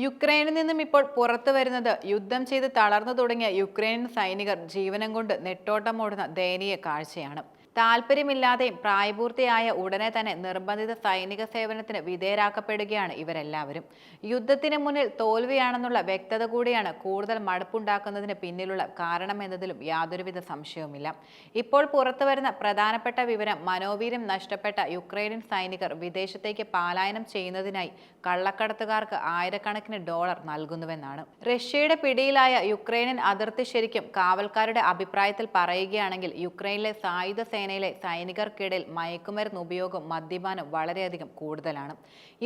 യുക്രൈനിൽ നിന്നും ഇപ്പോൾ പുറത്തു വരുന്നത് യുദ്ധം ചെയ്ത് തളർന്നു തുടങ്ങിയ യുക്രൈനിയൻ സൈനികർ ജീവനം കൊണ്ട് നെട്ടോട്ടമോടുന്ന ദയനീയ കാഴ്ചയാണ്. താല്പര്യമില്ലാതെയും പ്രായപൂർത്തിയായ ഉടനെ തന്നെ നിർബന്ധിത സൈനിക സേവനത്തിന് വിധേയരാക്കപ്പെടുകയാണ് ഇവരെല്ലാവരും. യുദ്ധത്തിന് മുന്നിൽ തോൽവിയാണെന്നുള്ള വ്യക്തത കൂടിയാണ് കൂടുതൽ മടുപ്പുണ്ടാക്കുന്നതിന് പിന്നിലുള്ള കാരണമെന്നതിലും യാതൊരുവിധ സംശയവുമില്ല. ഇപ്പോൾ പുറത്തുവരുന്ന പ്രധാനപ്പെട്ട വിവരം മനോവീര്യം നഷ്ടപ്പെട്ട യുക്രൈനിയൻ സൈനികർ വിദേശത്തേക്ക് പലായനം ചെയ്യുന്നതിനായി കള്ളക്കടത്തുകാർക്ക് ആയിരക്കണക്കിന് ഡോളർ നൽകുന്നുവെന്നാണ്. റഷ്യയുടെ പിടിയിലായ യുക്രൈനിയൻ അതിർത്തി ശരിക്കും കാവൽക്കാരുടെ അഭിപ്രായത്തിൽ പറയുകയാണെങ്കിൽ യുക്രൈനിലെ സായുധ സേനയിലെ സൈനികർക്കിടയിൽ മയക്കുമരുന്ന് ഉപയോഗം മദ്യപാനം വളരെയധികം കൂടുതലാണ്.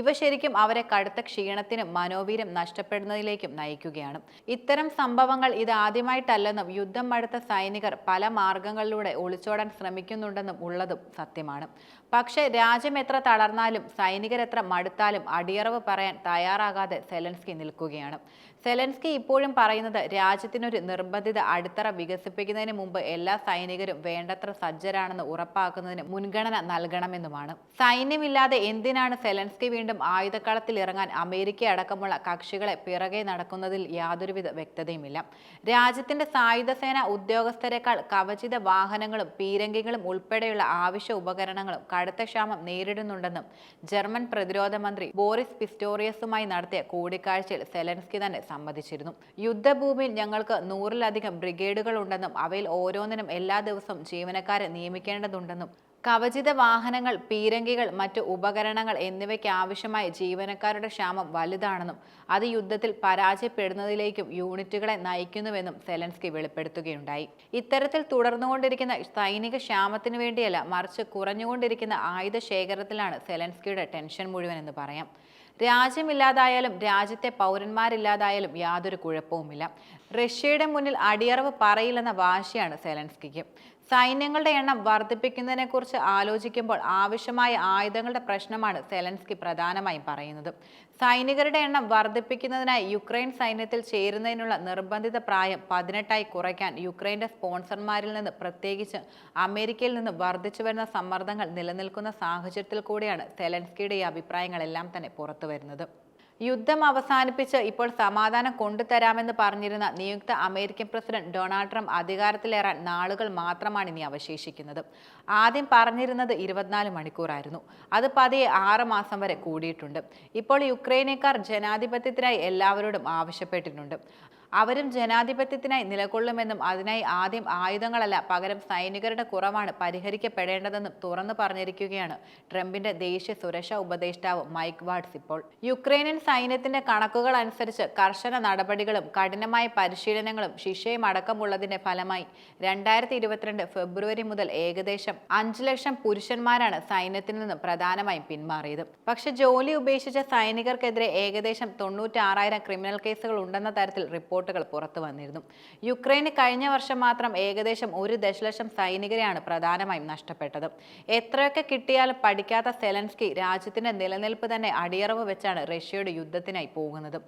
ഇവ ശരിക്കും അവരെ കടുത്ത ക്ഷീണത്തിനും മനോവീര്യം നഷ്ടപ്പെടുന്നതിലേക്കും നയിക്കുകയാണ്. ഇത്തരം സംഭവങ്ങൾ ഇതാദ്യമായിട്ടല്ലെന്നും യുദ്ധം മടുത്ത സൈനികർ പല മാർഗങ്ങളിലൂടെ ഒളിച്ചോടാൻ ശ്രമിക്കുന്നുണ്ടെന്നും ഉള്ളതും സത്യമാണ്. പക്ഷേ രാജ്യം എത്ര തളർന്നാലും സൈനികരെത്ര മടുത്താലും അടിയറവ് പറയാൻ തയ്യാറാകാതെ സെലൻസ്കി നിൽക്കുകയാണ്. സെലൻസ്കി ഇപ്പോഴും പറയുന്നത് രാജ്യത്തിനൊരു നിർബന്ധിത അടിത്തറ വികസിപ്പിക്കുന്നതിന് മുമ്പ് എല്ലാ സൈനികരും വേണ്ടത്ര സജ്ജരാണെന്ന് ഉറപ്പാക്കുന്നതിന് മുൻഗണന നൽകണമെന്നുമാണ്. സൈന്യമില്ലാതെ എന്തിനാണ് സെലൻസ്കി വീണ്ടും ആയുധക്കളത്തിൽ ഇറങ്ങാൻ അമേരിക്ക അടക്കമുള്ള കക്ഷികളെ പിറകെ നടക്കുന്നതിൽ യാതൊരുവിധ വ്യക്തതയുമില്ല. രാജ്യത്തിന്റെ സായുധ സേന ഉദ്യോഗസ്ഥരെക്കാൾ കവചിത വാഹനങ്ങളും പീരങ്കികളും ഉൾപ്പെടെയുള്ള ആവശ്യ ഉപകരണങ്ങളും കടുത്ത ക്ഷാമം നേരിടുന്നുണ്ടെന്നും ജർമ്മൻ പ്രതിരോധ മന്ത്രി ബോറിസ് പിസ്റ്റോറിയസുമായി നടത്തിയ കൂടിക്കാഴ്ചയിൽ സെലൻസ്കി തന്നെ സമ്മതിച്ചിരുന്നു. യുദ്ധഭൂമിയിൽ ഞങ്ങൾക്ക് 100-ലധികം ബ്രിഗേഡുകൾ ഉണ്ടെന്നും അവയിൽ ഓരോന്നിനും എല്ലാ ദിവസവും ജീവനക്കാരെ നിയമിക്കേണ്ടതുണ്ടെന്നും കവചിത വാഹനങ്ങൾ, പീരങ്കികൾ, മറ്റു ഉപകരണങ്ങൾ എന്നിവയ്ക്ക് ആവശ്യമായ ജീവനക്കാരുടെ ക്ഷാമം വലുതാണെന്നും അത് യുദ്ധത്തിൽ പരാജയപ്പെടുന്നതിലേക്കും യൂണിറ്റുകളെ നയിക്കുന്നുവെന്നും സെലൻസ്കി വെളിപ്പെടുത്തുകയുണ്ടായി. ഇത്തരത്തിൽ തുടർന്നുകൊണ്ടിരിക്കുന്ന സൈനിക ക്ഷാമത്തിനു വേണ്ടിയല്ല, മറിച്ച് കുറഞ്ഞുകൊണ്ടിരിക്കുന്ന ആയുധ ശേഖരത്തിലാണ് സെലൻസ്കിയുടെ ടെൻഷൻ മുഴുവനെന്ന് പറയാം. രാജ്യമില്ലാതായാലും രാജ്യത്തെ പൗരന്മാരില്ലാതായാലും യാതൊരു കുഴപ്പവുമില്ല. റഷ്യയുടെ മുന്നിൽ അടിയറവ് പറയില്ലെന്ന വാശിയാണ് സെലൻസ്കിക്ക്. സൈന്യങ്ങളുടെ എണ്ണം വർദ്ധിപ്പിക്കുന്നതിനെക്കുറിച്ച് ആലോചിക്കുമ്പോൾ ആവശ്യമായ ആയുധങ്ങളുടെ പ്രശ്നമാണ് സെലൻസ്കി പ്രധാനമായും പറയുന്നത്. സൈനികരുടെ എണ്ണം വർദ്ധിപ്പിക്കുന്നതിനായി യുക്രൈൻ സൈന്യത്തിൽ ചേരുന്നതിനുള്ള നിർബന്ധിത പ്രായം 18ആയി കുറയ്ക്കാൻ യുക്രൈന്റെ സ്പോൺസർമാരിൽ നിന്ന്, പ്രത്യേകിച്ച് അമേരിക്കയിൽ നിന്ന് വർദ്ധിച്ചു വരുന്ന സമ്മർദ്ദങ്ങൾ നിലനിൽക്കുന്ന സാഹചര്യത്തിൽ കൂടിയാണ് സെലൻസ്കിയുടെ ഈ അഭിപ്രായങ്ങളെല്ലാം തന്നെ പുറത്തുവരുന്നത്. യുദ്ധം അവസാനിപ്പിച്ച് ഇപ്പോൾ സമാധാനം കൊണ്ടുതരാമെന്ന് പറഞ്ഞിരുന്ന നിയുക്ത അമേരിക്കൻ പ്രസിഡന്റ് ഡൊണാൾഡ് ട്രംപ് അധികാരത്തിലേറാൻ നാളുകൾ മാത്രമാണ് ഇനി അവശേഷിക്കുന്നത്. ആദ്യം പറഞ്ഞിരുന്നത് 24 മണിക്കൂറായിരുന്നു. അത് പതിയെ 6 മാസം വരെ കൂടിയിട്ടുണ്ട്. ഇപ്പോൾ യുക്രൈനക്കാർ ജനാധിപത്യത്തിനായി എല്ലാവരോടും ആവശ്യപ്പെട്ടിട്ടുണ്ട്. അവരും ജനാധിപത്യത്തിനായി നിലകൊള്ളുമെന്നും അതിനായി ആദ്യം ആയുധങ്ങളല്ല, പകരം സൈനികരുടെ കുറവാണ് പരിഹരിക്കപ്പെടേണ്ടതെന്നും തുറന്നു പറഞ്ഞിരിക്കുകയാണ് ട്രംപിന്റെ ദേശീയ സുരക്ഷാ ഉപദേഷ്ടാവ് മൈക്ക് വാട്സ്. ഇപ്പോൾ യുക്രൈനിയൻ സൈന്യത്തിന്റെ കണക്കുകൾ അനുസരിച്ച് കർശന നടപടികളും കഠിനമായ പരിശീലനങ്ങളും ശിക്ഷയും അടക്കമുള്ളതിന്റെ ഫലമായി 2022 ഫെബ്രുവരി മുതൽ ഏകദേശം 5 ലക്ഷം പുരുഷന്മാരാണ് സൈന്യത്തിൽ നിന്ന് പ്രധാനമായും പിന്മാറിയത്. പക്ഷെ ജോലി ഉപേക്ഷിച്ച സൈനികർക്കെതിരെ ഏകദേശം 96,000 ക്രിമിനൽ കേസുകൾ ഉണ്ടെന്ന തരത്തിൽ റിപ്പോർട്ടുകൾ പുറത്തു വന്നിരുന്നു. യുക്രൈന് കഴിഞ്ഞ വർഷം മാത്രം ഏകദേശം 1 ദശലക്ഷം സൈനികരെയാണ് പ്രധാനമായും നഷ്ടപ്പെട്ടത്. എത്രയൊക്കെ കിട്ടിയാലും പഠിക്കാത്ത സെലൻസ്കി രാജ്യത്തിന്റെ നിലനിൽപ്പ് തന്നെ അടിയറവ് വെച്ചാണ് റഷ്യയുടെ യുദ്ധത്തിനായി പോകുന്നത്.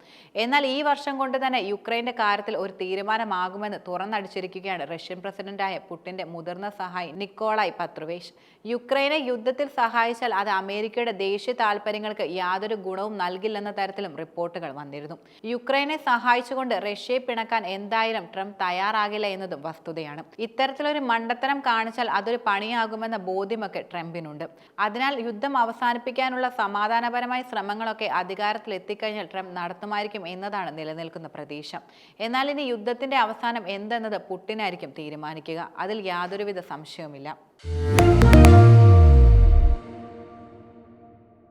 എന്നാൽ ഈ വർഷം കൊണ്ട് തന്നെ യുക്രൈന്റെ കാര്യത്തിൽ ഒരു തീരുമാനമാകുമെന്ന് തുറന്നടിച്ചിരിക്കുകയാണ് റഷ്യൻ പ്രസിഡന്റായ പുടിന്റെ മുതിർന്ന സഹായി നിക്കോളായ് പത്രുവേഷ്. യുക്രൈനെ യുദ്ധത്തിൽ സഹായിച്ചാൽ അത് അമേരിക്കയുടെ ദേശീയ താൽപര്യങ്ങൾക്ക് യാതൊരു ഗുണവും നൽകില്ലെന്ന തരത്തിലും റിപ്പോർട്ടുകൾ വന്നിരുന്നു. യുക്രൈനെ സഹായിച്ചുകൊണ്ട് റഷ്യയെ പിണക്കാൻ എന്തായാലും ട്രംപ് തയ്യാറാകില്ല എന്നതും വസ്തുതയാണ്. ഇത്തരത്തിലൊരു മണ്ടത്തരം കാണിച്ചാൽ അതൊരു പണിയാകുമെന്ന ബോധ്യമൊക്കെ ട്രംപിനുണ്ട്. അതിനാൽ യുദ്ധം അവസാനിപ്പിക്കാനുള്ള സമാധാനപരമായ ശ്രമങ്ങളൊക്കെ അധികാരത്തിൽ എത്തിക്കഴിഞ്ഞാൽ ട്രംപ് നടത്തുമായിരിക്കും എന്നതാണ് നിലനിൽക്കുന്ന പ്രതീക്ഷ. എന്നാൽ ഇനി യുദ്ധത്തിന്റെ അവസാനം എന്തെന്നത് പുടിനായിരിക്കും തീരുമാനിക്കുക. അതിൽ യാതൊരുവിധ സംശയവുമില്ല.